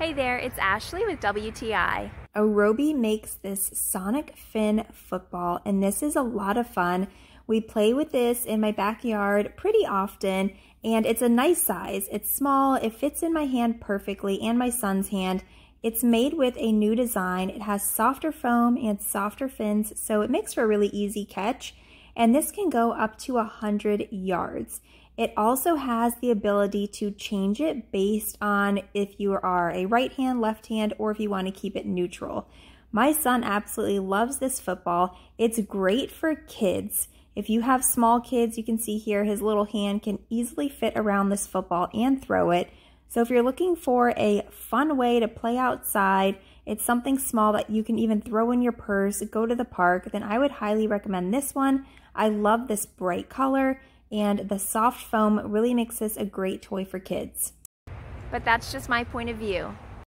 Hey there, it's Ashley with WTI. Aerobie makes this sonic fin football, and this is a lot of fun. We play with this in my backyard pretty often, and it's a nice size. It's small, it fits in my hand perfectly and my son's hand. It's made with a new design. It has softer foam and softer fins, so it makes for a really easy catch, and this can go up to 100 yards. It also has the ability to change it based on if you are a right hand, left hand, or if you want to keep it neutral. My son absolutely loves this football. It's great for kids. If you have small kids, you can see here his little hand can easily fit around this football and throw it. So if you're looking for a fun way to play outside, it's something small that you can even throw in your purse, go to the park, then I would highly recommend this one. I love this bright color, and the soft foam really makes this a great toy for kids. But that's just my point of view.